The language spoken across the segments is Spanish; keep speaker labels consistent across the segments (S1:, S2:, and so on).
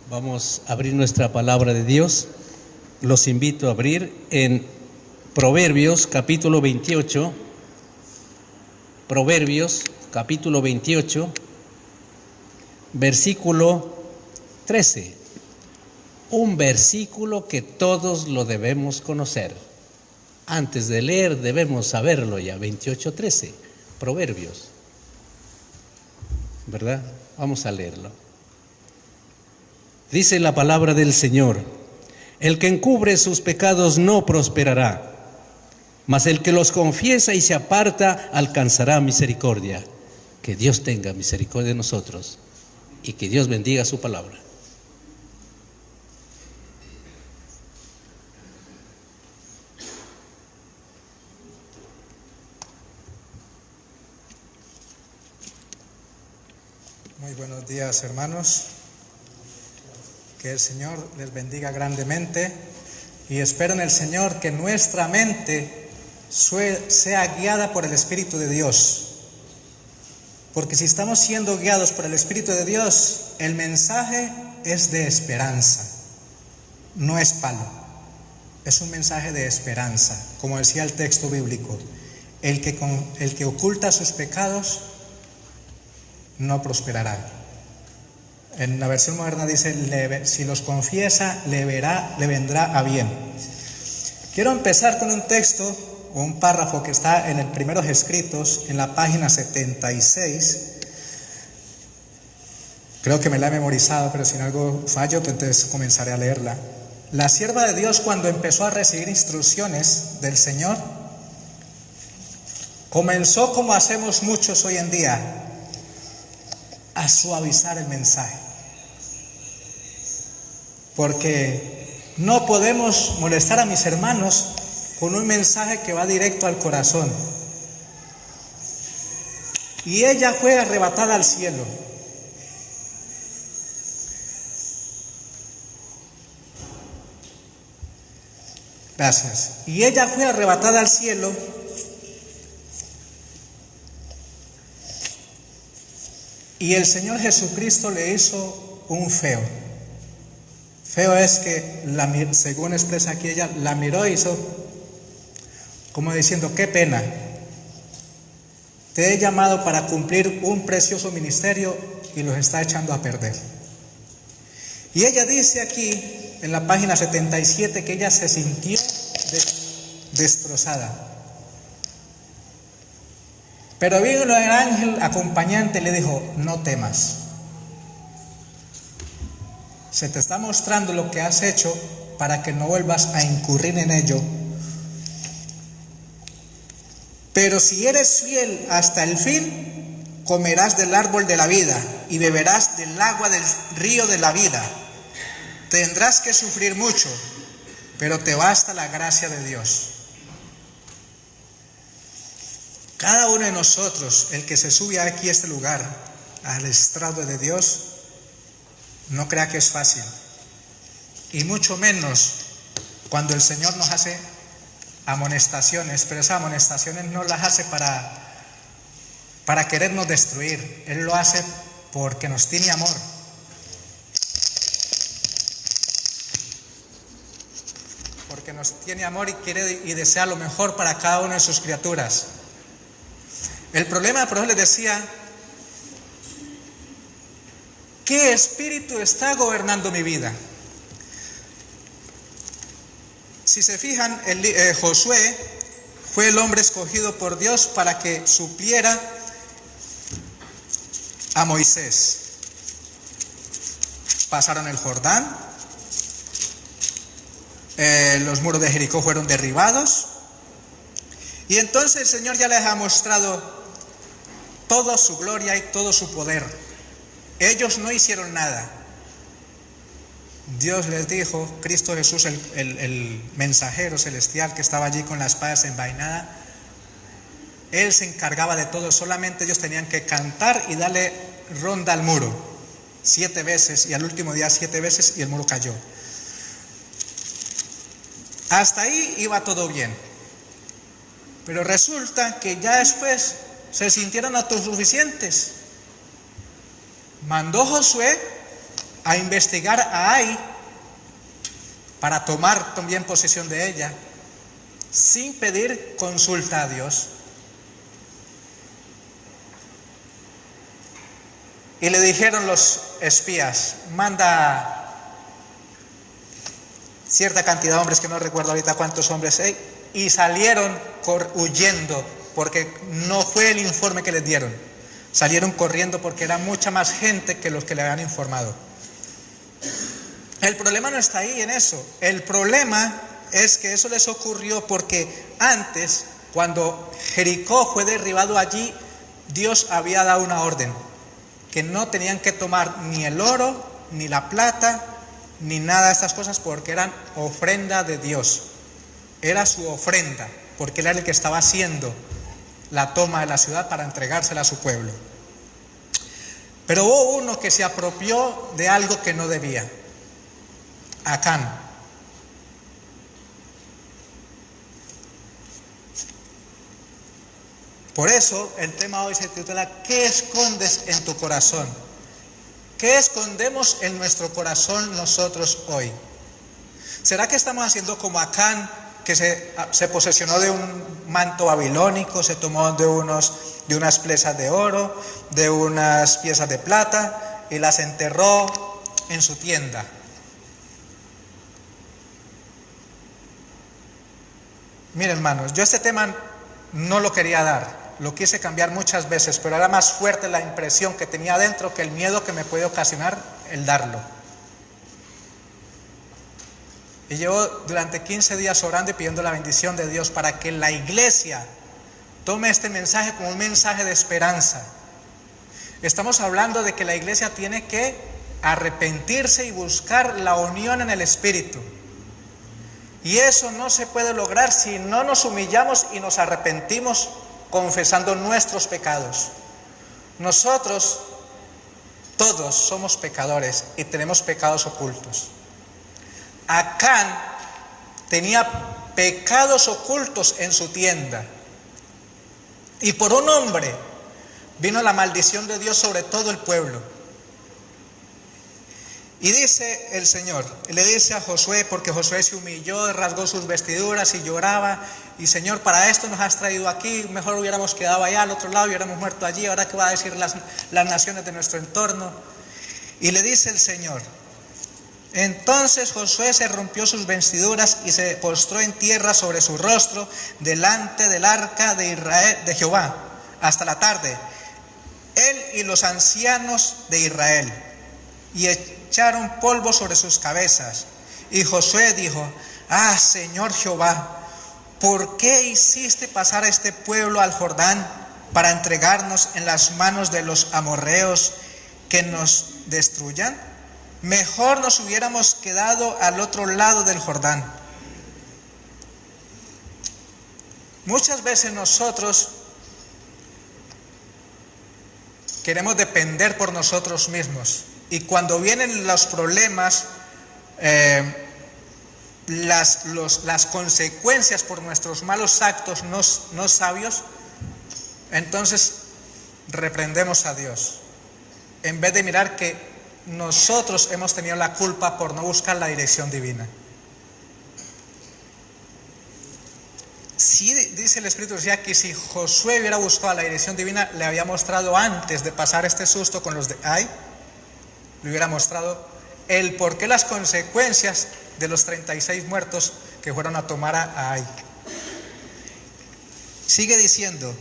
S1: Vamos a abrir nuestra palabra de Dios. Los invito a abrir en Proverbios capítulo 28. Proverbios capítulo 28, versículo 13. Un versículo que todos lo debemos conocer. Antes de leer debemos saberlo ya. 28:13, Proverbios. ¿Verdad? Vamos a leerlo. Dice la palabra del Señor: el que encubre sus pecados no prosperará, mas el que los confiesa y se aparta alcanzará misericordia. Que Dios tenga misericordia de nosotros y que Dios bendiga su palabra.
S2: Muy buenos días, hermanos. Que el Señor les bendiga grandemente y espero en el Señor que nuestra mente sea guiada por el Espíritu de Dios. Porque si estamos siendo guiados por el Espíritu de Dios, el mensaje es de esperanza, no es palo. Es un mensaje de esperanza, como decía el texto bíblico. El que oculta sus pecados no prosperará. En la versión moderna dice: si los confiesa, le vendrá a bien. Quiero empezar con un texto o un párrafo que está en el Primeros Escritos, en la página 76. Creo que me la he memorizado, pero si en algo fallo, pues entonces comenzaré a leerla. La sierva de Dios, cuando empezó a recibir instrucciones del Señor, comenzó, como hacemos muchos hoy en día, a suavizar el mensaje. Porque no podemos molestar a mis hermanos con un mensaje que va directo al corazón. Y ella fue arrebatada al cielo. Gracias. Y ella fue arrebatada al cielo. Y el Señor Jesucristo le hizo un feo. Feo es que, según expresa aquí ella, la miró y hizo como diciendo: qué pena, te he llamado para cumplir un precioso ministerio y los está echando a perder. Y ella dice aquí, en la página 77, que ella se sintió destrozada. Pero vino el ángel acompañante y le dijo: no temas. Se te está mostrando lo que has hecho para que no vuelvas a incurrir en ello. Pero si eres fiel hasta el fin, comerás del árbol de la vida y beberás del agua del río de la vida. Tendrás que sufrir mucho, pero te basta la gracia de Dios. Cada uno de nosotros, el que se sube aquí a este lugar, al estrado de Dios, no crea que es fácil. Y mucho menos cuando el Señor nos hace amonestaciones, pero esas amonestaciones no las hace para querernos destruir. Él lo hace porque nos tiene amor. Porque nos tiene amor y quiere y desea lo mejor para cada una de sus criaturas. El problema, por eso les decía, ¿qué espíritu está gobernando mi vida? Si se fijan, Josué fue el hombre escogido por Dios para que supliera a Moisés. Pasaron el Jordán, los muros de Jericó fueron derribados, y entonces el Señor ya les ha mostrado toda su gloria y todo su poder. Ellos no hicieron nada. Dios les dijo, Cristo Jesús, el mensajero celestial que estaba allí con la espada desenvainada, Él se encargaba de todo. Solamente ellos tenían que cantar y darle ronda al muro 7 veces, y al último día 7 veces, y el muro cayó. Hasta ahí iba todo bien. Pero resulta que ya después se sintieron autosuficientes. Mandó Josué a investigar a Ai para tomar también posesión de ella, sin pedir consulta a Dios. Y le dijeron los espías: manda cierta cantidad de hombres, que no recuerdo ahorita cuántos hombres hay, y salieron huyendo, porque no fue el informe que les dieron. Salieron corriendo porque era mucha más gente que los que le habían informado. El problema no está ahí en eso. El problema es que eso les ocurrió porque antes, cuando Jericó fue derribado allí, Dios había dado una orden: que no tenían que tomar ni el oro, ni la plata, ni nada de estas cosas, porque eran ofrenda de Dios. Era su ofrenda, porque él era el que estaba haciendo la toma de la ciudad para entregársela a su pueblo. Pero hubo uno que se apropió de algo que no debía: Acán. Por eso el tema hoy se titula: ¿qué escondes en tu corazón? ¿Qué escondemos en nuestro corazón nosotros hoy? ¿Será que estamos haciendo como Acán, que se posesionó de un manto babilónico, se tomó de unas piezas de oro, de unas piezas de plata y las enterró en su tienda? Miren, hermanos, yo este tema no lo quería dar, lo quise cambiar muchas veces, pero era más fuerte la impresión que tenía dentro que el miedo que me puede ocasionar el darlo. Y llevo durante 15 días orando y pidiendo la bendición de Dios para que la iglesia tome este mensaje como un mensaje de esperanza. Estamos hablando de que la iglesia tiene que arrepentirse y buscar la unión en el Espíritu. Y eso no se puede lograr si no nos humillamos y nos arrepentimos confesando nuestros pecados. Nosotros todos somos pecadores y tenemos pecados ocultos. Acán tenía pecados ocultos en su tienda, y por un hombre vino la maldición de Dios sobre todo el pueblo. Y dice el Señor, le dice a Josué, porque Josué se humilló, rasgó sus vestiduras y lloraba: y Señor, para esto nos has traído aquí, mejor hubiéramos quedado allá al otro lado y hubiéramos muerto allí, ahora qué va a decir las naciones de nuestro entorno. Y le dice el Señor: entonces Josué se rompió sus vestiduras y se postró en tierra sobre su rostro delante del arca de Israel, de Jehová, hasta la tarde, él y los ancianos de Israel, y echaron polvo sobre sus cabezas. Y Josué dijo: ah, Señor Jehová, ¿por qué hiciste pasar a este pueblo al Jordán para entregarnos en las manos de los amorreos que nos destruyan? Mejor nos hubiéramos quedado al otro lado del Jordán. Muchas veces nosotros queremos depender por nosotros mismos, y cuando vienen los problemas, las consecuencias por nuestros malos actos no sabios, entonces reprendemos a Dios, en vez de mirar que nosotros hemos tenido la culpa por no buscar la dirección divina. Sí, dice el Espíritu, decía que si Josué hubiera buscado la dirección divina, le había mostrado antes de pasar este susto con los de Ai, le hubiera mostrado el por qué, las consecuencias de los 36 muertos que fueron a tomar a Ai. Sigue diciendo,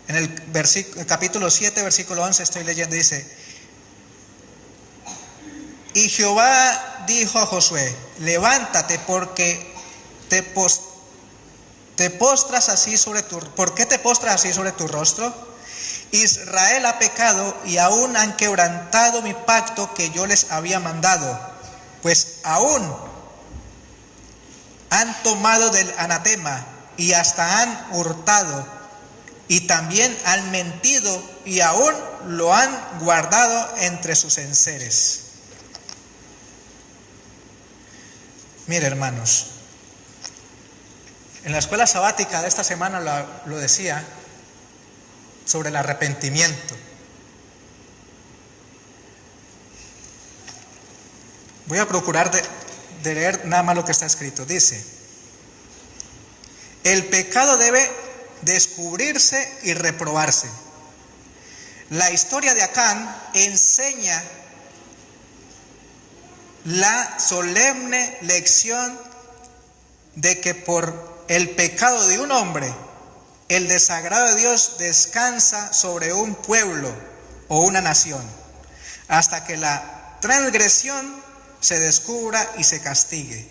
S2: en el capítulo 7, versículo 11, estoy leyendo, dice: y Jehová dijo a Josué: levántate, porque ¿por qué te postras así sobre tu rostro? Israel ha pecado y aún han quebrantado mi pacto que yo les había mandado, pues aún han tomado del anatema y hasta han hurtado, y también han mentido y aún lo han guardado entre sus enseres. Mire, hermanos, en la escuela sabática de esta semana lo decía sobre el arrepentimiento. Voy a procurar de leer nada más lo que está escrito. Dice: el pecado debe descubrirse y reprobarse. La historia de Acán enseña la solemne lección de que por el pecado de un hombre, el desagrado de Dios descansa sobre un pueblo o una nación, hasta que la transgresión se descubra y se castigue.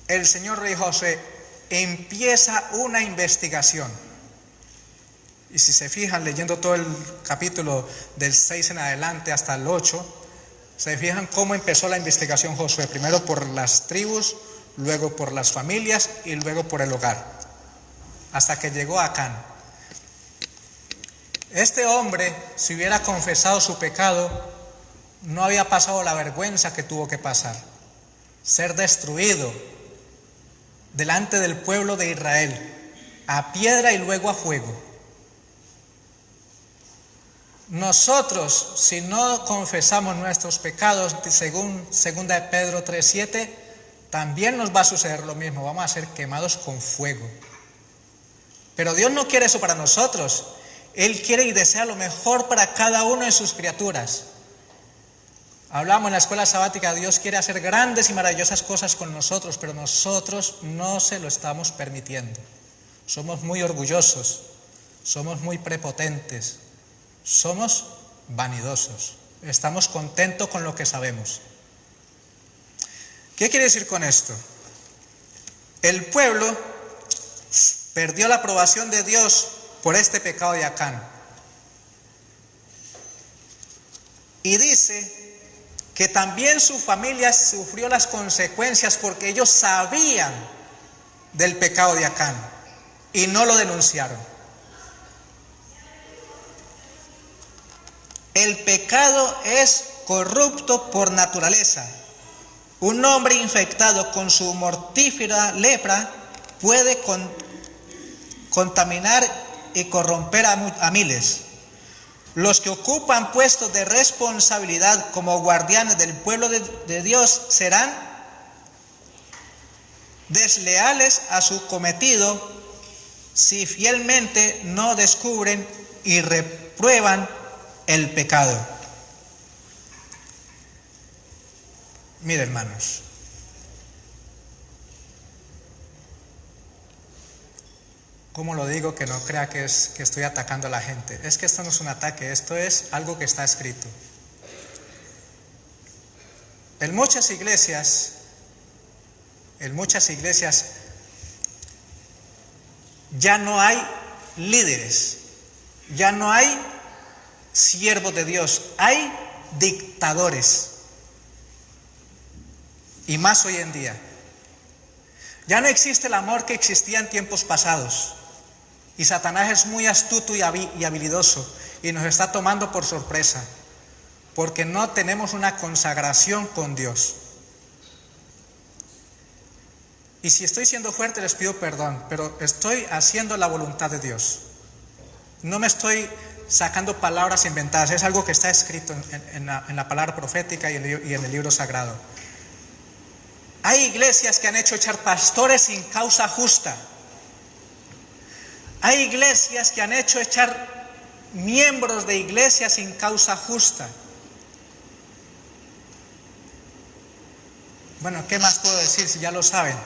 S2: El señor rey Josué empieza una investigación. Y si se fijan, leyendo todo el capítulo del 6 en adelante hasta el 8, se fijan cómo empezó la investigación Josué. Primero por las tribus, luego por las familias y luego por el hogar, hasta que llegó a Acán. Este hombre, si hubiera confesado su pecado, no había pasado la vergüenza que tuvo que pasar, ser destruido delante del pueblo de Israel, a piedra y luego a fuego. Nosotros, si no confesamos nuestros pecados, según 2 Pedro 3:7, también nos va a suceder lo mismo, vamos a ser quemados con fuego. Pero Dios no quiere eso para nosotros. Él quiere y desea lo mejor para cada una de sus criaturas. Hablamos en la escuela sabática, Dios quiere hacer grandes y maravillosas cosas con nosotros, pero nosotros no se lo estamos permitiendo. Somos muy orgullosos, somos muy prepotentes, somos vanidosos, estamos contentos con lo que sabemos. ¿Qué quiere decir con esto? El pueblo perdió la aprobación de Dios por este pecado de Acán. Y dice que también su familia sufrió las consecuencias porque ellos sabían del pecado de Acán y no lo denunciaron. El pecado es corrupto por naturaleza. Un hombre infectado con su mortífera lepra puede contaminar y corromper a miles. Los que ocupan puestos de responsabilidad como guardianes del pueblo de Dios serán desleales a su cometido si fielmente no descubren y reprueban el pecado. Mire, hermanos, ¿cómo lo digo? Que no crea que estoy atacando a la gente. Es que esto no es un ataque, esto es algo que está escrito. En muchas iglesias ya no hay líderes, ya no hay siervos de Dios, hay dictadores. Y más hoy en día. Ya no existe el amor que existía en tiempos pasados. Y Satanás es muy astuto y habilidoso y nos está tomando por sorpresa, porque no tenemos una consagración con Dios. Y si estoy siendo fuerte les pido perdón, pero estoy haciendo la voluntad de Dios. No me estoy sacando palabras inventadas, es algo que está escrito en la palabra profética y en el libro sagrado. Hay iglesias que han hecho echar pastores sin causa justa. Hay iglesias que han hecho echar miembros de iglesias sin causa justa. Bueno, ¿qué más puedo decir si ya lo saben?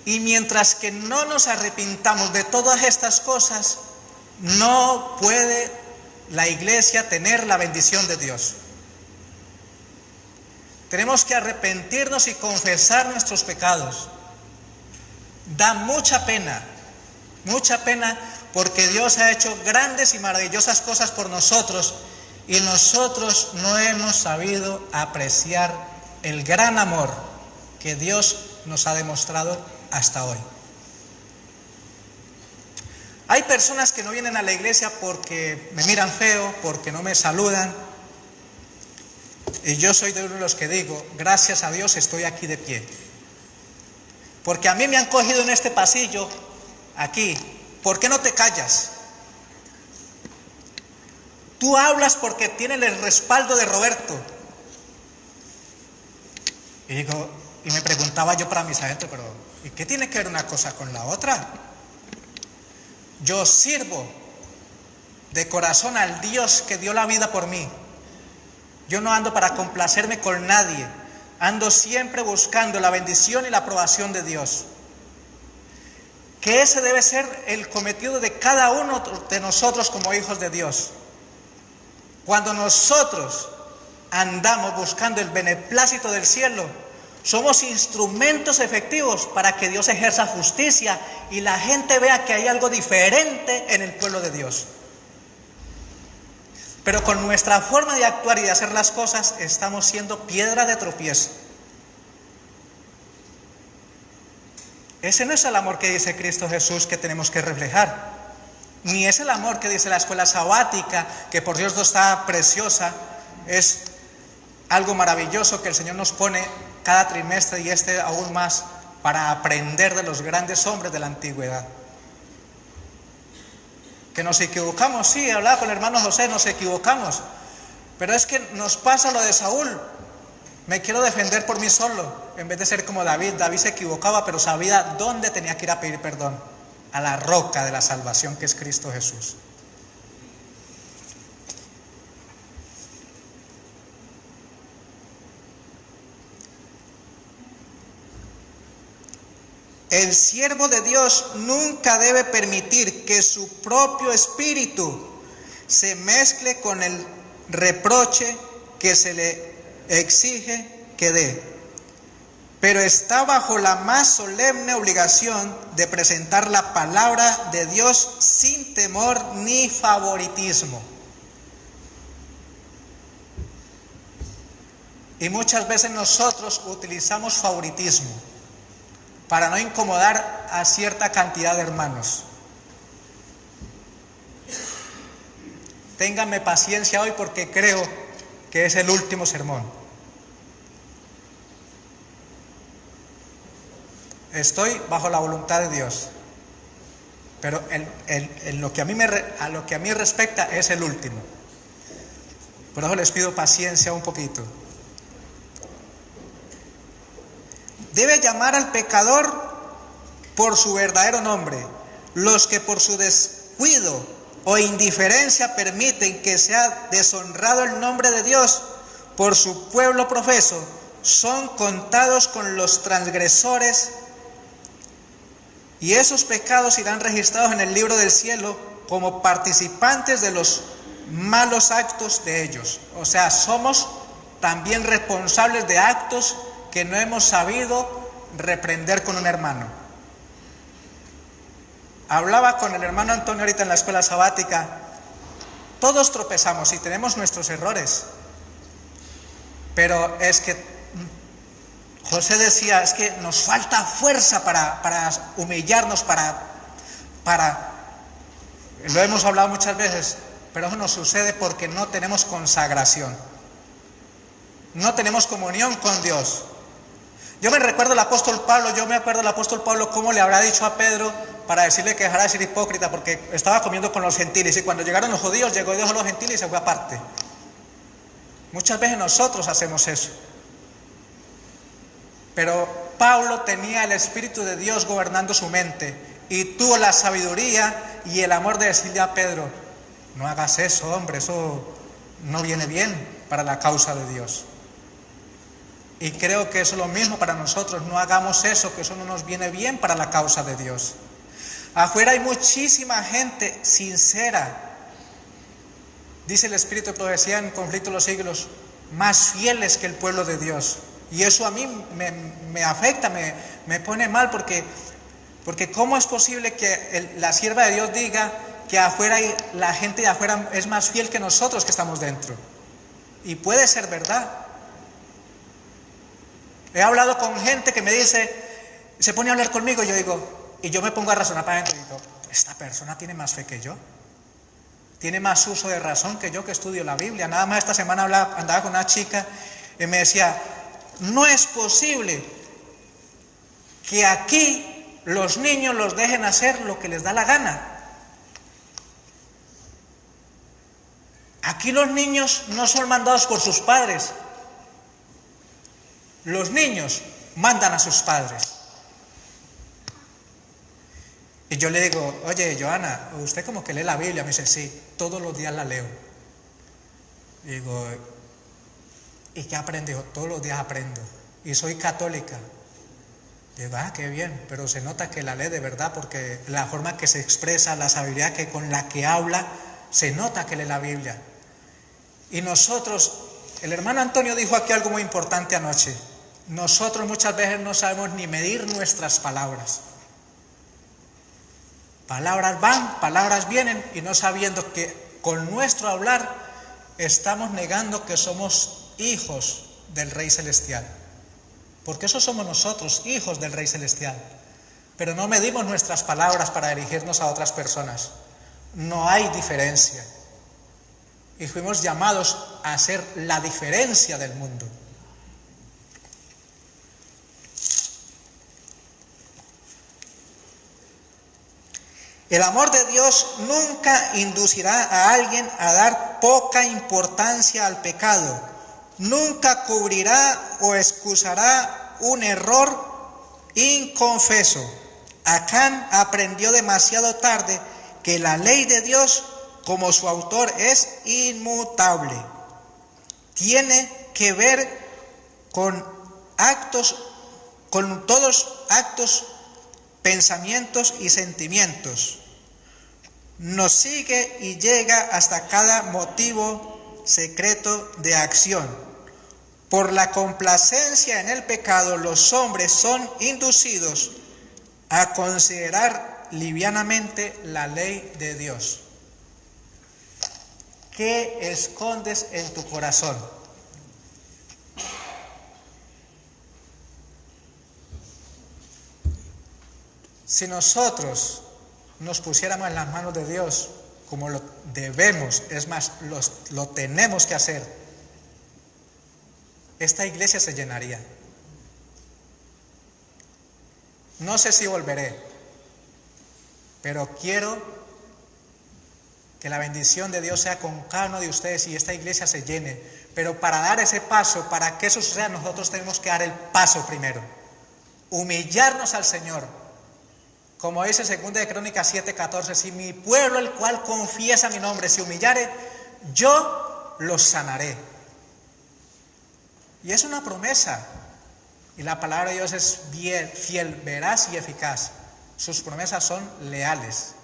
S2: Y mientras que no nos arrepintamos de todas estas cosas, no puede la iglesia tener la bendición de Dios. Tenemos que arrepentirnos y confesar nuestros pecados. Da mucha pena porque Dios ha hecho grandes y maravillosas cosas por nosotros y nosotros no hemos sabido apreciar el gran amor que Dios nos ha demostrado hasta hoy. Hay personas que no vienen a la iglesia porque me miran feo, porque no me saludan. Y yo soy de uno de los que digo, gracias a Dios estoy aquí de pie. Porque a mí me han cogido en este pasillo, aquí. ¿Por qué no te callas? Tú hablas porque tienes el respaldo de Roberto. Y me preguntaba yo para mis adentros, pero ¿y qué tiene que ver una cosa con la otra? Yo sirvo de corazón al Dios que dio la vida por mí. Yo no ando para complacerme con nadie. Ando siempre buscando la bendición y la aprobación de Dios. Que ese debe ser el cometido de cada uno de nosotros como hijos de Dios. Cuando nosotros andamos buscando el beneplácito del cielo, somos instrumentos efectivos para que Dios ejerza justicia y la gente vea que hay algo diferente en el pueblo de Dios. Pero con nuestra forma de actuar y de hacer las cosas, estamos siendo piedra de tropiezo. Ese no es el amor que dice Cristo Jesús que tenemos que reflejar. Ni es el amor que dice la escuela sabática, que por Dios no está preciosa. Es algo maravilloso que el Señor nos pone cada trimestre y aún más para aprender de los grandes hombres de la antigüedad. Que nos equivocamos, sí, hablaba con el hermano José, nos equivocamos. Pero es que nos pasa lo de Saúl. Me quiero defender por mí solo, en vez de ser como David. David se equivocaba, pero sabía dónde tenía que ir a pedir perdón. A la roca de la salvación que es Cristo Jesús. El siervo de Dios nunca debe permitir que su propio espíritu se mezcle con el reproche que se le exige que dé, pero está bajo la más solemne obligación de presentar la palabra de Dios sin temor ni favoritismo. Y muchas veces nosotros utilizamos favoritismo para no incomodar a cierta cantidad de hermanos. Ténganme paciencia hoy porque creo que es el último sermón. Estoy bajo la voluntad de Dios, pero en lo que a mí respecta es el último. Por eso les pido paciencia un poquito. Debe llamar al pecador por su verdadero nombre. Los que por su descuido o indiferencia permiten que sea deshonrado el nombre de Dios por su pueblo profeso, son contados con los transgresores, y esos pecados irán registrados en el libro del cielo como participantes de los malos actos de ellos. O sea, somos también responsables de actos que no hemos sabido reprender con un hermano. Hablaba con el hermano Antonio ahorita en la escuela sabática. Todos tropezamos y tenemos nuestros errores, pero es que José decía, es que nos falta fuerza para humillarnos, lo hemos hablado muchas veces, pero eso nos sucede porque no tenemos consagración, no tenemos comunión con Dios. Yo me acuerdo del apóstol Pablo cómo le habrá dicho a Pedro para decirle que dejara de ser hipócrita, porque estaba comiendo con los gentiles, y cuando llegaron los judíos, llegó Dios a los gentiles y se fue aparte. Muchas veces nosotros hacemos eso. Pero Pablo tenía el Espíritu de Dios gobernando su mente y tuvo la sabiduría y el amor de decirle a Pedro: no hagas eso, hombre, eso no viene bien para la causa de Dios. Y creo que eso es lo mismo para nosotros. No hagamos eso, que eso no nos viene bien para la causa de Dios. Afuera hay muchísima gente sincera, dice el Espíritu de Profecía en Conflicto de los Siglos, más fieles que el pueblo de Dios. Y eso a mí me afecta, me pone mal, porque ¿cómo es posible que la sierva de Dios diga que afuera la gente de afuera es más fiel que nosotros que estamos dentro? Y puede ser verdad. He hablado con gente que me dice, se pone a hablar conmigo, y yo me pongo a razonar para adentro y digo, esta persona tiene más fe que yo, tiene más uso de razón que yo, que estudio la Biblia. Nada más esta semana andaba con una chica y me decía, no es posible que aquí los niños los dejen hacer lo que les da la gana. Aquí los niños no son mandados por sus padres. Los niños mandan a sus padres. Y yo le digo, oye, Joana, ¿usted como que lee la Biblia? Me dice, sí, todos los días la leo. Y digo, ¿y qué aprende? Todos los días aprendo. Y soy católica. Digo, qué bien, pero se nota que la lee de verdad porque la forma que se expresa, la sabiduría con la que habla, se nota que lee la Biblia. Y nosotros, el hermano Antonio dijo aquí algo muy importante anoche. Nosotros muchas veces no sabemos ni medir nuestras palabras. Palabras van, palabras vienen, y no sabiendo que con nuestro hablar estamos negando que somos hijos del Rey Celestial. Porque eso somos nosotros, hijos del Rey Celestial. Pero no medimos nuestras palabras para dirigirnos a otras personas. No hay diferencia. Y fuimos llamados a ser la diferencia del mundo. El amor de Dios nunca inducirá a alguien a dar poca importancia al pecado. Nunca cubrirá o excusará un error inconfeso. Acán aprendió demasiado tarde que la ley de Dios, como su autor, es inmutable. Tiene que ver con todos actos, pensamientos y sentimientos. Nos sigue y llega hasta cada motivo secreto de acción. Por la complacencia en el pecado, los hombres son inducidos a considerar livianamente la ley de Dios. ¿Qué escondes en tu corazón? Si nosotros nos pusiéramos en las manos de Dios como lo debemos, es más, lo tenemos que hacer, esta iglesia se llenaría. No sé si volveré, pero quiero que la bendición de Dios sea con cada uno de ustedes y esta iglesia se llene. Pero para dar ese paso, para que eso suceda, nosotros tenemos que dar el paso primero. Humillarnos al Señor. Como dice 2 de Crónicas 7:14, si mi pueblo, el cual confiesa mi nombre, se humillare, yo los sanaré. Y es una promesa. Y la palabra de Dios es fiel, veraz y eficaz. Sus promesas son leales.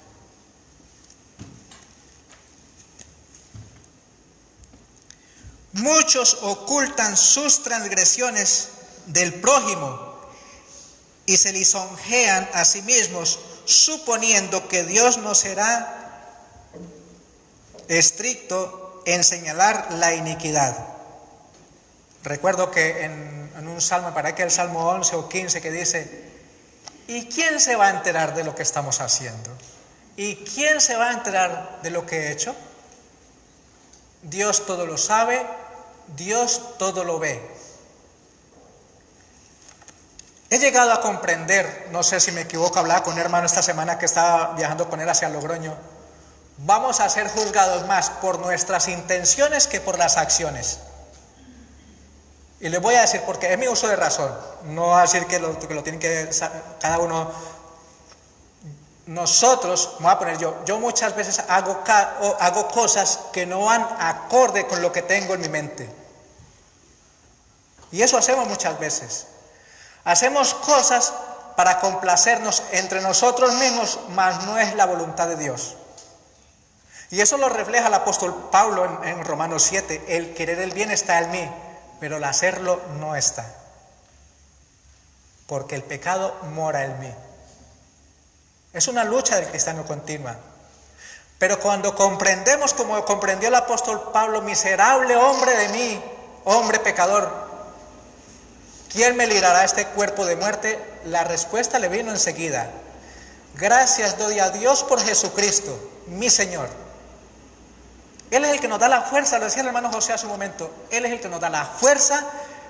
S2: Muchos ocultan sus transgresiones del prójimo y se lisonjean a sí mismos, suponiendo que Dios no será estricto en señalar la iniquidad. Recuerdo que en un salmo, parece que el Salmo 11 o 15, que dice, ¿y quién se va a enterar de lo que estamos haciendo? ¿Y quién se va a enterar de lo que he hecho? Dios todo lo sabe, Dios todo lo ve. He llegado a comprender, no sé si me equivoco, hablaba con un hermano esta semana que estaba viajando con él hacia Logroño. Vamos a ser juzgados más por nuestras intenciones que por las acciones. Y les voy a decir, porque es mi uso de razón, no voy a decir que lo tienen que cada uno. Nosotros, me voy a poner yo muchas veces hago cosas que no van acorde con lo que tengo en mi mente. Y eso hacemos muchas veces. Hacemos cosas para complacernos entre nosotros mismos, mas no es la voluntad de Dios. Y eso lo refleja el apóstol Pablo en Romanos 7. El querer el bien está en mí, pero el hacerlo no está. Porque el pecado mora en mí. Es una lucha del cristiano continua. Pero cuando comprendemos, como comprendió el apóstol Pablo, miserable hombre de mí, hombre pecador, ¿quién me librará este cuerpo de muerte? La respuesta le vino enseguida. Gracias doy a Dios por Jesucristo, mi Señor. Él es el que nos da la fuerza, lo decía el hermano José hace un momento. Él es el que nos da la fuerza,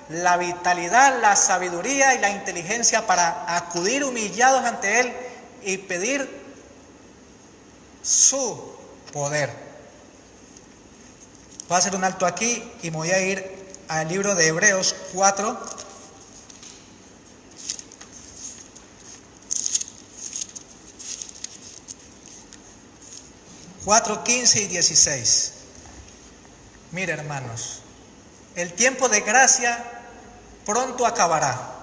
S2: la vitalidad, la sabiduría y la inteligencia para acudir humillados ante Él y pedir su poder. Voy a hacer un alto aquí y me voy a ir al libro de Hebreos 4. Cuatro, 15 y 16. Mire, hermanos, el tiempo de gracia pronto acabará.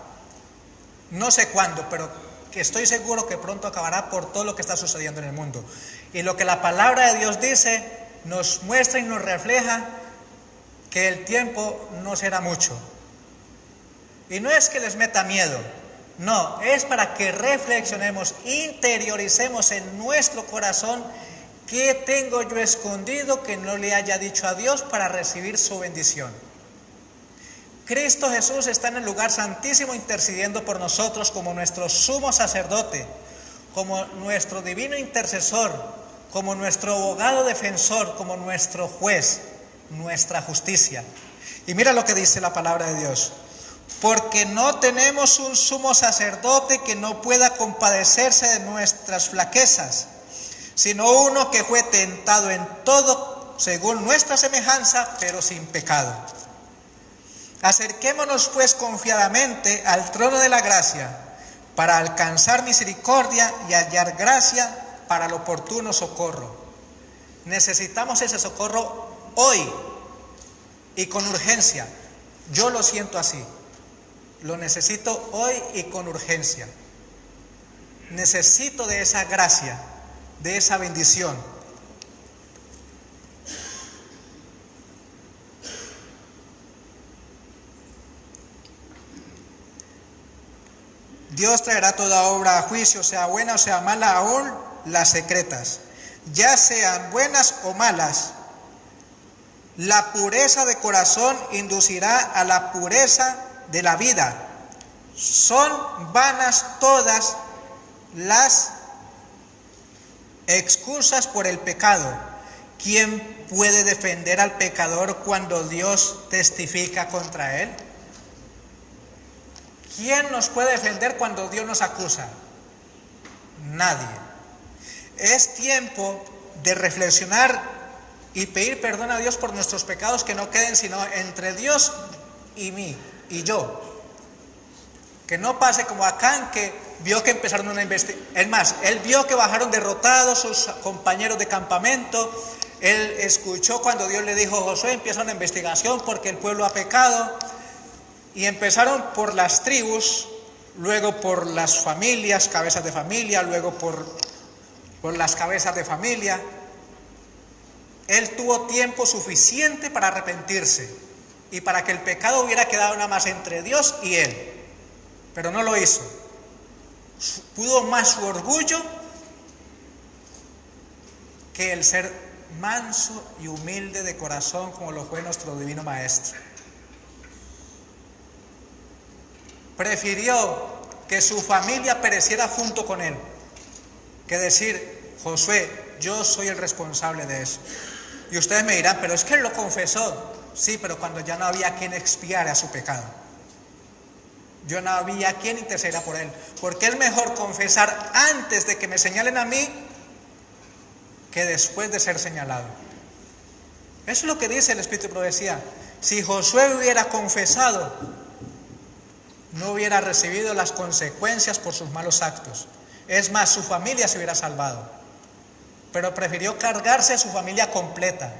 S2: No sé cuándo, pero que estoy seguro que pronto acabará por todo lo que está sucediendo en el mundo. Y lo que la palabra de Dios dice nos muestra y nos refleja que el tiempo no será mucho. Y no es que les meta miedo, no, es para que reflexionemos, interioricemos en nuestro corazón qué tengo yo escondido que no le haya dicho a Dios para recibir su bendición. Cristo Jesús está en el lugar santísimo intercediendo por nosotros como nuestro sumo sacerdote, como nuestro divino intercesor, como nuestro abogado defensor, como nuestro juez, nuestra justicia. Y mira lo que dice la palabra de Dios. Porque no tenemos un sumo sacerdote que no pueda compadecerse de nuestras flaquezas, sino uno que fue tentado en todo según nuestra semejanza, pero sin pecado. Acerquémonos pues confiadamente al trono de la gracia, para alcanzar misericordia y hallar gracia para el oportuno socorro. Necesitamos ese socorro hoy y con urgencia. Yo lo siento así. Lo necesito hoy y con urgencia. Necesito de esa gracia, de esa bendición. Dios traerá toda obra a juicio, sea buena o sea mala, aún las secretas. Ya sean buenas o malas, la pureza de corazón inducirá a la pureza de la vida. Son vanas todas las excusas por el pecado. ¿Quién puede defender al pecador cuando Dios testifica contra él? ¿Quién nos puede defender cuando Dios nos acusa? Nadie. Es tiempo de reflexionar y pedir perdón a Dios por nuestros pecados, que no queden sino entre Dios y mí y yo. Que no pase como Acán, que vio que empezaron una investigación. Es más, él vio que bajaron derrotados sus compañeros de campamento. Él escuchó cuando Dios le dijo: Josué, empieza una investigación porque el pueblo ha pecado. Y empezaron por las tribus, luego por las familias, cabezas de familia, luego por las cabezas de familia. Él tuvo tiempo suficiente para arrepentirse y para que el pecado hubiera quedado nada más entre Dios y él. Pero no lo hizo. Pudo más su orgullo que el ser manso y humilde de corazón, como lo fue nuestro divino Maestro. Prefirió que su familia pereciera junto con él que decir: Josué, yo soy el responsable de eso. Y ustedes me dirán: pero es que él lo confesó. Sí, pero cuando ya no había quien expiara su pecado, yo no había quien intercediera por él. Porque es mejor confesar antes de que me señalen a mí que después de ser señalado. Eso es lo que dice el Espíritu de Profecía. Si Josué hubiera confesado, no hubiera recibido las consecuencias por sus malos actos. Es más, su familia se hubiera salvado. Pero prefirió cargarse a su familia completa.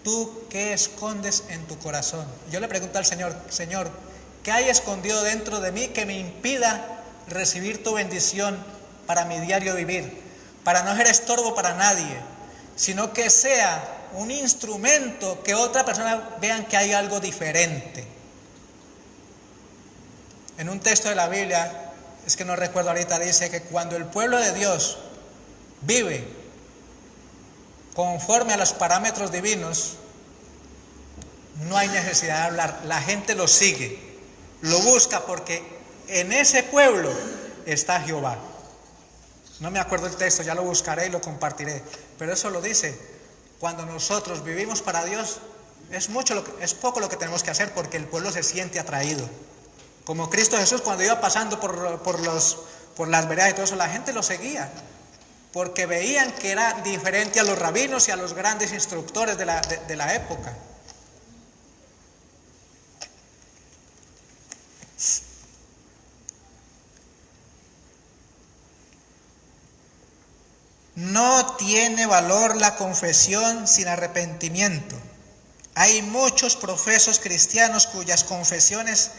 S2: ¿Tú qué escondes en tu corazón? Yo le pregunto al Señor: Señor, ¿qué hay escondido dentro de mí que me impida recibir tu bendición para mi diario vivir? Para no ser estorbo para nadie, sino que sea un instrumento que otra persona vean que hay algo diferente. En un texto de la Biblia, es que no recuerdo ahorita, dice que cuando el pueblo de Dios vive conforme a los parámetros divinos, no hay necesidad de hablar. La gente lo sigue, lo busca, porque en ese pueblo está Jehová. No me acuerdo el texto, ya lo buscaré y lo compartiré, pero eso lo dice. Cuando nosotros vivimos para Dios, es poco lo que tenemos que hacer, porque el pueblo se siente atraído. Como Cristo Jesús, cuando iba pasando por las veredas y todo eso, la gente lo seguía. porque veían que era diferente a los rabinos y a los grandes instructores de la época. No tiene valor la confesión sin arrepentimiento. Hay muchos profesos cristianos cuyas confesiones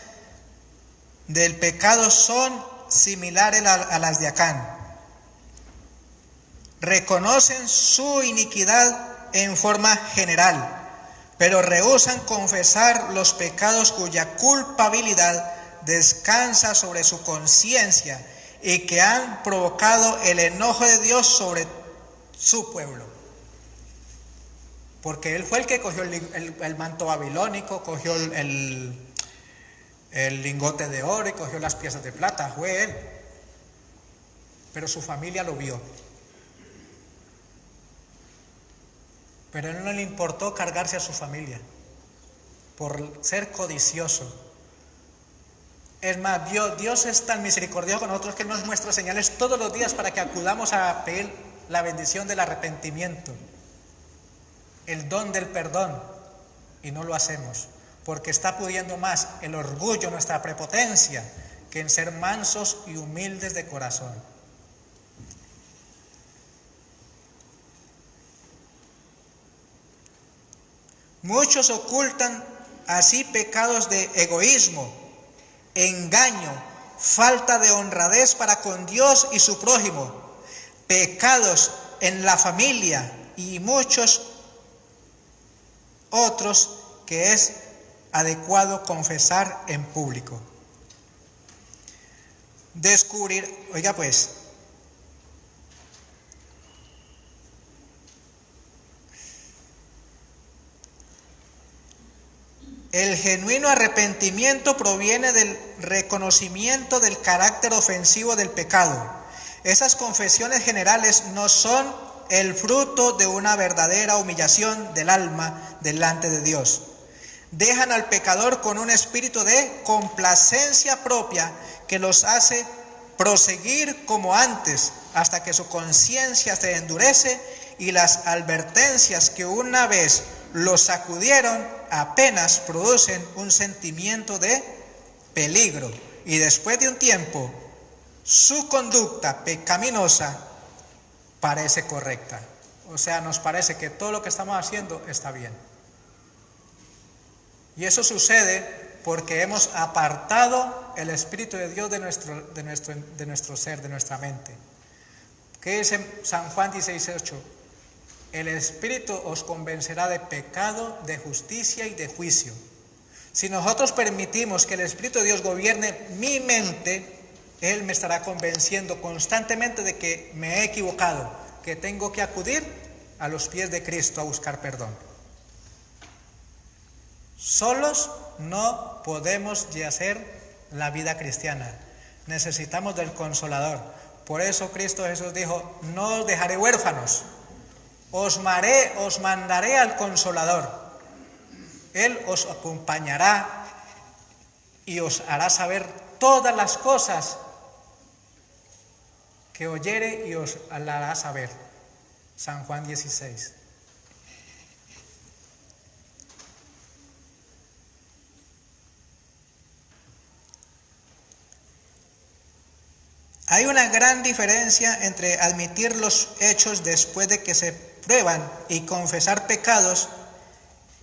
S2: del pecado son similares a las de Acán. Reconocen su iniquidad en forma general, pero rehúsan confesar los pecados cuya culpabilidad descansa sobre su conciencia y que han provocado el enojo de Dios sobre su pueblo. Porque él fue el que cogió el manto babilónico, cogió el lingote de oro y cogió las piezas de plata, fue él. Pero su familia lo vio. Pero a él no le importó cargarse a su familia por ser codicioso. Es más, Dios es tan misericordioso con nosotros que Él nos muestra señales todos los días para que acudamos a pedir la bendición del arrepentimiento, el don del perdón, y no lo hacemos, porque está pudiendo más el orgullo, nuestra prepotencia, que en ser mansos y humildes de corazón. Muchos ocultan así pecados de egoísmo, engaño, falta de honradez para con Dios y su prójimo, pecados en la familia y muchos otros que es adecuado confesar en público. Descubrir, oiga pues, el genuino arrepentimiento proviene del reconocimiento del carácter ofensivo del pecado. Esas confesiones generales no son el fruto de una verdadera humillación del alma delante de Dios. Dejan al pecador con un espíritu de complacencia propia que los hace proseguir como antes hasta que su conciencia se endurece y las advertencias que una vez los sacudieron apenas producen un sentimiento de peligro y después de un tiempo su conducta pecaminosa parece correcta. O sea, nos parece que todo lo que estamos haciendo está bien. Y eso sucede porque hemos apartado el Espíritu de Dios de nuestro ser, de nuestra mente. ¿Qué dice San Juan 16:8? El Espíritu os convencerá de pecado, de justicia y de juicio. Si nosotros permitimos que el Espíritu de Dios gobierne mi mente, Él me estará convenciendo constantemente de que me he equivocado, que tengo que acudir a los pies de Cristo a buscar perdón. Solos no podemos hacer la vida cristiana. Necesitamos del Consolador. Por eso Cristo Jesús dijo, no os dejaré huérfanos. Os mandaré al Consolador. Él os acompañará y os hará saber todas las cosas que oyere y os la hará saber. San Juan 16. Hay una gran diferencia entre admitir los hechos después de que se prueban y confesar pecados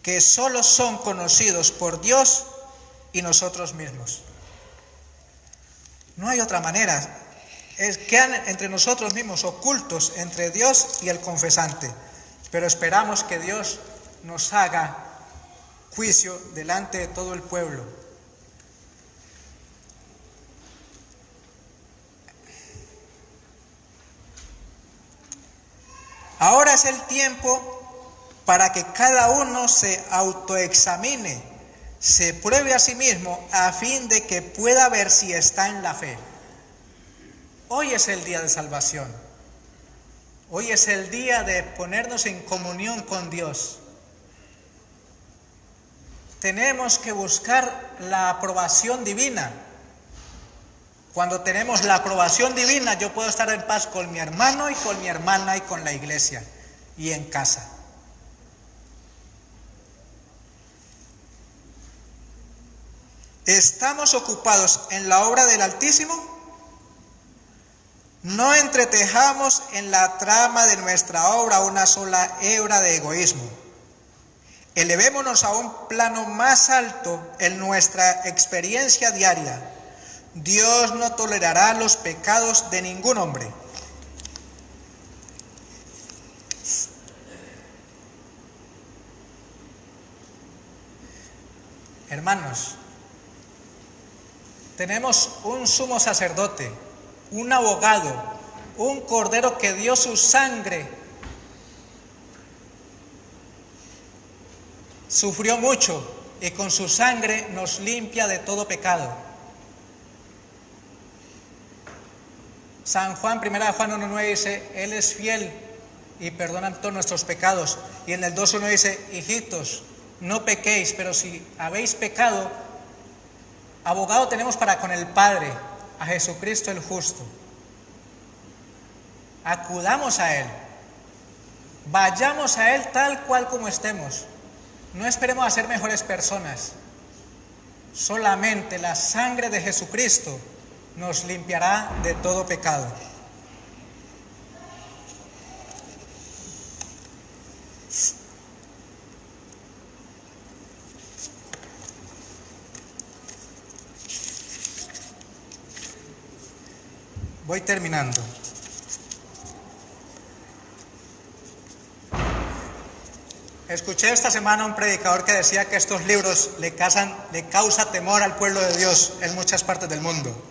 S2: que solo son conocidos por Dios y nosotros mismos. No hay otra manera. Quedan entre nosotros mismos ocultos entre Dios y el confesante. Pero esperamos que Dios nos haga juicio delante de todo el pueblo. Ahora es el tiempo para que cada uno se autoexamine, se pruebe a sí mismo a fin de que pueda ver si está en la fe. Hoy es el día de salvación. Hoy es el día de ponernos en comunión con Dios. Tenemos que buscar la aprobación divina. Cuando tenemos la aprobación divina, yo puedo estar en paz con mi hermano y con mi hermana y con la iglesia y en casa. ¿Estamos ocupados en la obra del Altísimo? No entretejamos en la trama de nuestra obra una sola hebra de egoísmo. Elevémonos a un plano más alto en nuestra experiencia diaria. Dios no tolerará los pecados de ningún hombre. Hermanos, tenemos un sumo sacerdote, un abogado, un cordero que dio su sangre, sufrió mucho y con su sangre nos limpia de todo pecado. San Juan, 1 Juan 1:9 dice, Él es fiel y perdona todos nuestros pecados. Y en el 2:1 dice, hijitos, no pequéis, pero si habéis pecado, abogado tenemos para con el Padre, a Jesucristo el justo. Acudamos a Él, vayamos a Él tal cual como estemos. No esperemos a ser mejores personas. Solamente la sangre de Jesucristo nos limpiará de todo pecado. Voy terminando. Escuché esta semana a un predicador que decía que estos libros le causa temor al pueblo de Dios en muchas partes del mundo.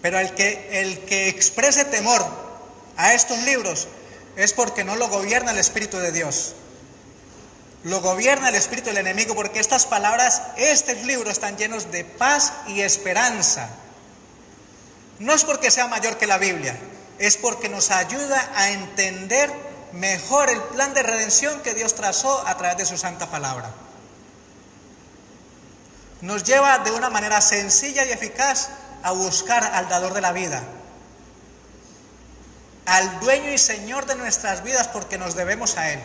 S2: Pero el que exprese temor a estos libros es porque no lo gobierna el Espíritu de Dios. Lo gobierna el espíritu del enemigo, porque estas palabras, estos libros están llenos de paz y esperanza. No es porque sea mayor que la Biblia, es porque nos ayuda a entender mejor el plan de redención que Dios trazó a través de su santa palabra. Nos lleva de una manera sencilla y eficaz a buscar al dador de la vida, al dueño y señor de nuestras vidas, porque nos debemos a Él.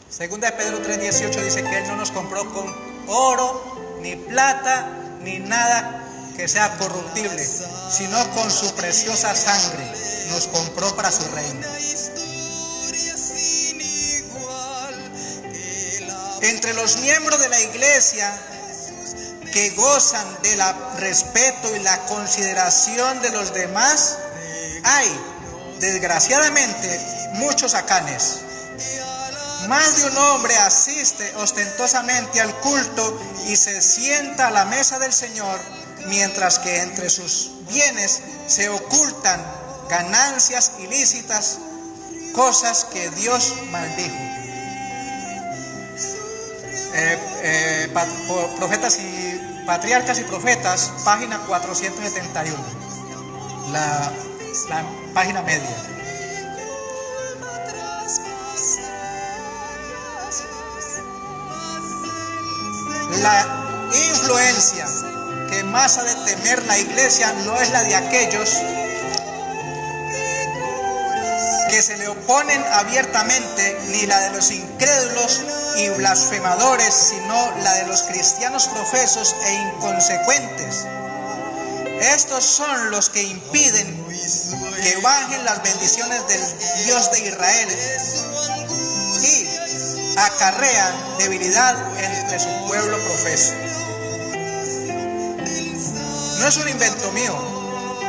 S2: Segunda de Pedro 3:18 dice que Él no nos compró con oro, ni plata, ni nada que sea corruptible, sino con su preciosa sangre nos compró para su reino. Entre los miembros de la iglesia que gozan del respeto y la consideración de los demás, hay, desgraciadamente, muchos hacanes. Más de un hombre asiste ostentosamente al culto y se sienta a la mesa del Señor, mientras que entre sus bienes se ocultan ganancias ilícitas, cosas que Dios maldijo. Profetas y Patriarcas y Profetas, página 471, la página media. La influencia que más ha de temer la iglesia no es la de aquellos que se le oponen abiertamente, ni la de los incrédulos y blasfemadores, sino la de los cristianos profesos e inconsecuentes. Estos son los que impiden que bajen las bendiciones del Dios de Israel y acarrean debilidad entre su pueblo profeso. No es un invento mío,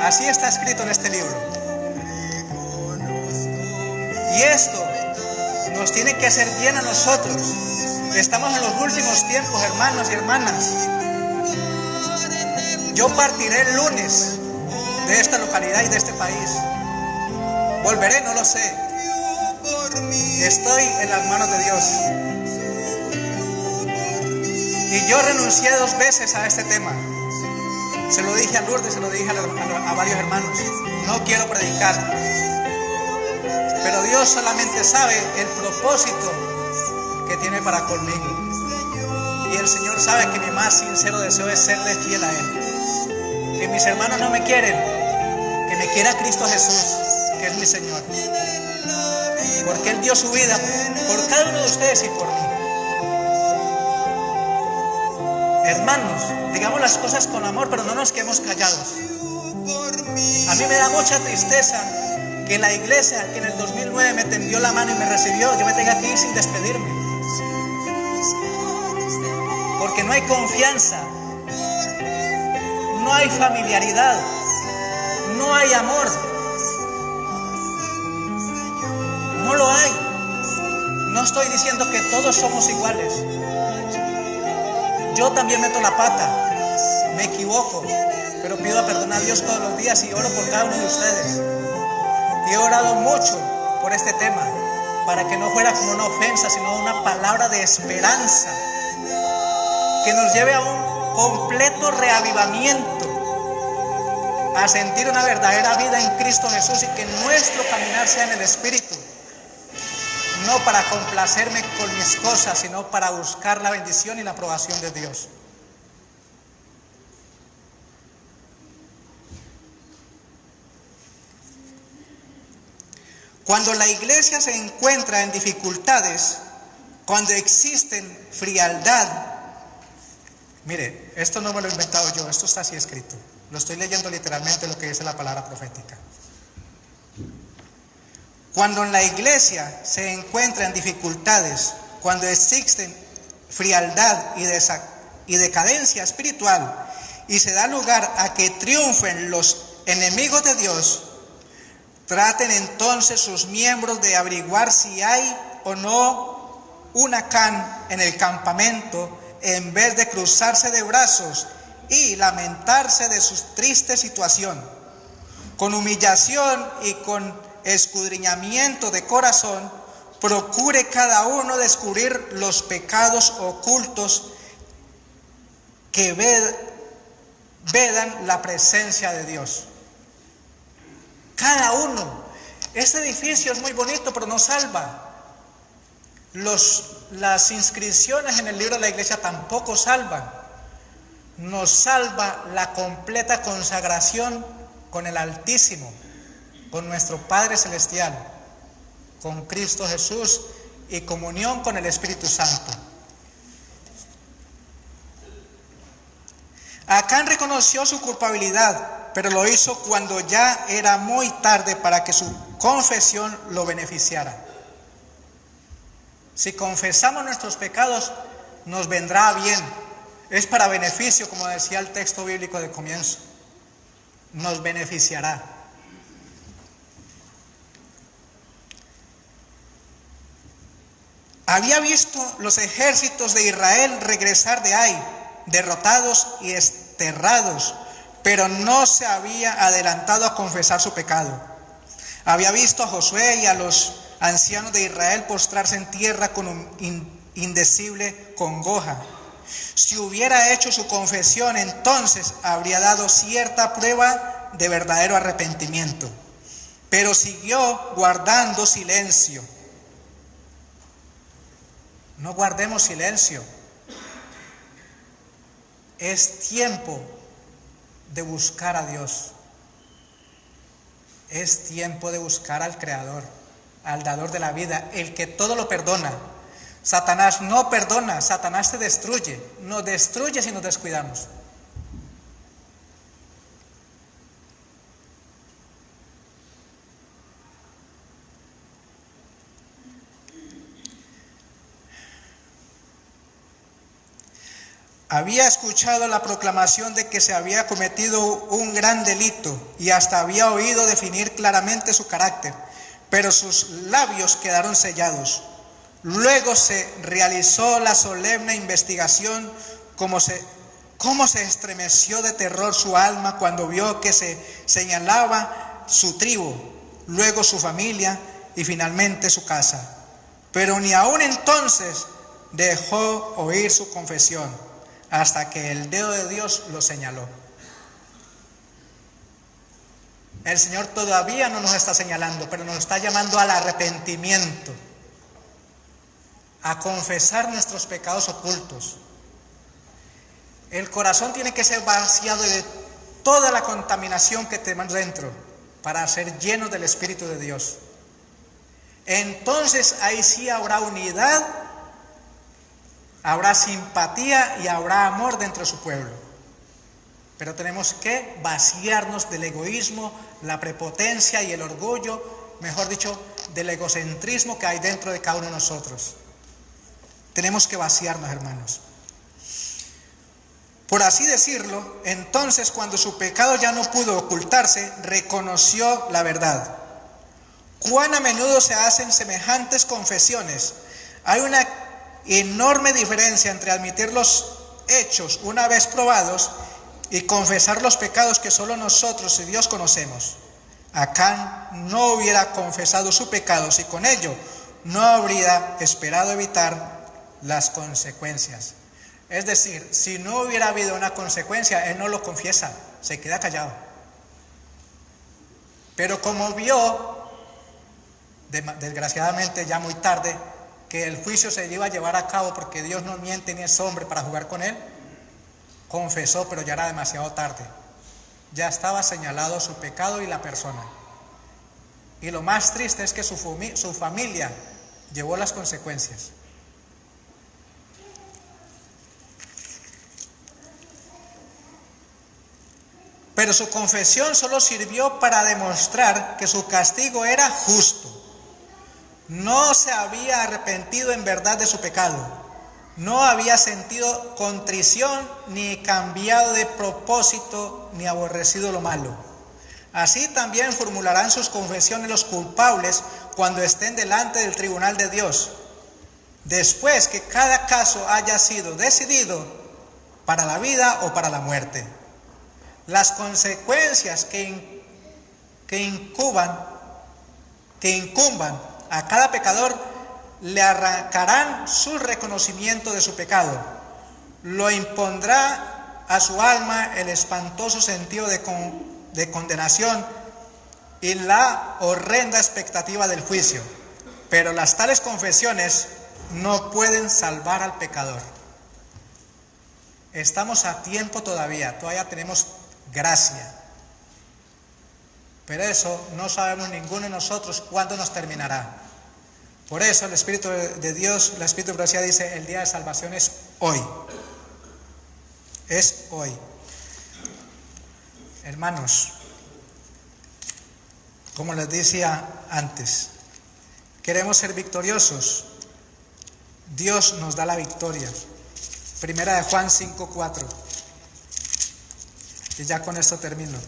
S2: así está escrito en este libro. Y esto nos tiene que hacer bien a nosotros. Estamos en los últimos tiempos, hermanos y hermanas. Yo partiré el lunes de esta localidad y de este país. Volveré, no lo sé. Estoy en las manos de Dios. Y yo renuncié 2 veces a este tema. Se lo dije a Lourdes, se lo dije a varios hermanos. No quiero predicar. Pero Dios solamente sabe el propósito que tiene para conmigo. Y el Señor sabe que mi más sincero deseo es serle fiel a Él. que mis hermanos no me quieren, que me quiera Cristo Jesús, que es mi Señor. Porque Él dio su vida por cada uno de ustedes y por mí. Hermanos, digamos las cosas con amor, pero no nos quedemos callados. A mí me da mucha tristeza que la iglesia que en el 2009 me tendió la mano y me recibió, yo me tenga que ir sin despedirme. Porque no hay confianza, no hay familiaridad, no hay amor. No lo hay. No estoy diciendo que todos somos iguales. Yo también meto la pata, me equivoco, pero pido perdón a Dios todos los días y oro por cada uno de ustedes. Y he orado mucho por este tema, para que no fuera como una ofensa, sino una palabra de esperanza, que nos lleve a un completo reavivamiento, a sentir una verdadera vida en Cristo Jesús y que nuestro caminar sea en el Espíritu. No para complacerme con mis cosas, sino para buscar la bendición y la aprobación de Dios. Cuando la iglesia se encuentra en dificultades, cuando existen frialdad, mire, esto no me lo he inventado yo, esto está así escrito. Lo estoy leyendo literalmente lo que dice la palabra profética. Cuando en la iglesia se encuentra en dificultades, cuando existen frialdad y decadencia espiritual, y se da lugar a que triunfen los enemigos de Dios, traten entonces sus miembros de averiguar si hay o no una can en el campamento, en vez de cruzarse de brazos y lamentarse de su triste situación. Con humillación y con escudriñamiento de corazón, procure cada uno descubrir los pecados ocultos que vedan la presencia de Dios. Cada uno. Este edificio es muy bonito, pero no salva. Las inscripciones en el libro de la iglesia tampoco salvan. Nos salva la completa consagración con el Altísimo, con nuestro Padre Celestial, con Cristo Jesús y comunión con el Espíritu Santo. Acán reconoció su culpabilidad, pero lo hizo cuando ya era muy tarde para que su confesión lo beneficiara. Si confesamos nuestros pecados, nos vendrá bien. Es para beneficio, como decía el texto bíblico de comienzo. Nos beneficiará. Había visto los ejércitos de Israel regresar de Ai, derrotados y desterrados, pero no se había adelantado a confesar su pecado. Había visto a Josué y a los ancianos de Israel postrarse en tierra con un indecible congoja. Si hubiera hecho su confesión, entonces habría dado cierta prueba de verdadero arrepentimiento, pero siguió guardando silencio. No guardemos silencio. Es tiempo de buscar a Dios. Es tiempo de buscar al Creador, al dador de la vida, el que todo lo perdona. Satanás no perdona, Satanás te destruye. Nos destruye si nos descuidamos. Había escuchado la proclamación de que se había cometido un gran delito y hasta había oído definir claramente su carácter, pero sus labios quedaron sellados. Luego se realizó la solemne investigación, cómo se estremeció de terror su alma cuando vio que se señalaba su tribu, luego su familia y finalmente su casa. Pero ni aún entonces dejó oír su confesión, hasta que el dedo de Dios lo señaló. El Señor todavía no nos está señalando, pero nos está llamando al arrepentimiento, a confesar nuestros pecados ocultos. El corazón tiene que ser vaciado de toda la contaminación que tenemos dentro para ser llenos del Espíritu de Dios. Entonces ahí sí habrá unidad, habrá simpatía y habrá amor dentro de su pueblo. Pero tenemos que vaciarnos del egoísmo, la prepotencia y el orgullo, mejor dicho, del egocentrismo que hay dentro de cada uno de nosotros. Tenemos que vaciarnos, hermanos. Por así decirlo, entonces cuando su pecado ya no pudo ocultarse, reconoció la verdad. ¿Cuán a menudo se hacen semejantes confesiones? Hay una enorme diferencia entre admitir los hechos una vez probados y confesar los pecados que solo nosotros y Dios conocemos. Acán no hubiera confesado su pecado si con ello no habría esperado evitar las consecuencias. Es decir, si no hubiera habido una consecuencia, él no lo confiesa, se queda callado. Pero como vio, desgraciadamente ya muy tarde, que el juicio se iba a llevar a cabo porque Dios no miente ni es hombre para jugar con él, confesó, pero ya era demasiado tarde. Ya estaba señalado su pecado y la persona. Y lo más triste es que su familia llevó las consecuencias. Pero su confesión solo sirvió para demostrar que su castigo era justo. No se había arrepentido en verdad de su pecado. No había sentido contrición, ni cambiado de propósito, ni aborrecido lo malo. Así también formularán sus confesiones los culpables cuando estén delante del tribunal de Dios, después que cada caso haya sido decidido para la vida o para la muerte. Las consecuencias que incumban a cada pecador le arrancarán su reconocimiento de su pecado. Lo impondrá a su alma el espantoso sentido de condenación y la horrenda expectativa del juicio. Pero las tales confesiones no pueden salvar al pecador. Estamos a tiempo todavía tenemos gracia. Pero eso no sabemos ninguno de nosotros cuándo nos terminará. Por eso el Espíritu de Dios, el Espíritu de profecía dice, el día de salvación es hoy. Es hoy. Hermanos, como les decía antes, queremos ser victoriosos. Dios nos da la victoria. Primera de Juan 5:4. Y ya con esto termino.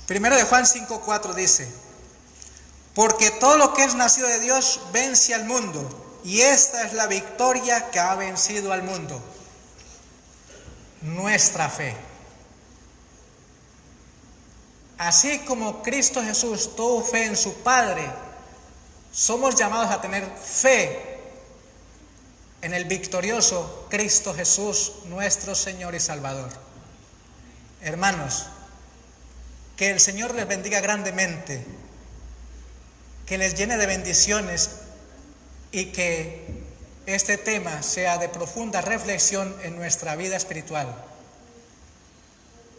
S2: Primero de Juan 5:4 dice: porque todo lo que es nacido de Dios vence al mundo, y esta es la victoria que ha vencido al mundo, nuestra fe. Así como Cristo Jesús tuvo fe en su Padre, somos llamados a tener fe en el victorioso Cristo Jesús, nuestro Señor y Salvador. Hermanos, que el Señor les bendiga grandemente, que les llene de bendiciones y que este tema sea de profunda reflexión en nuestra vida espiritual.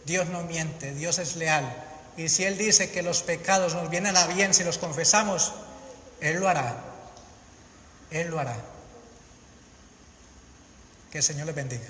S2: Dios no miente, Dios es leal, y si Él dice que los pecados nos vienen a bien si los confesamos, Él lo hará. Él lo hará. Que el Señor les bendiga.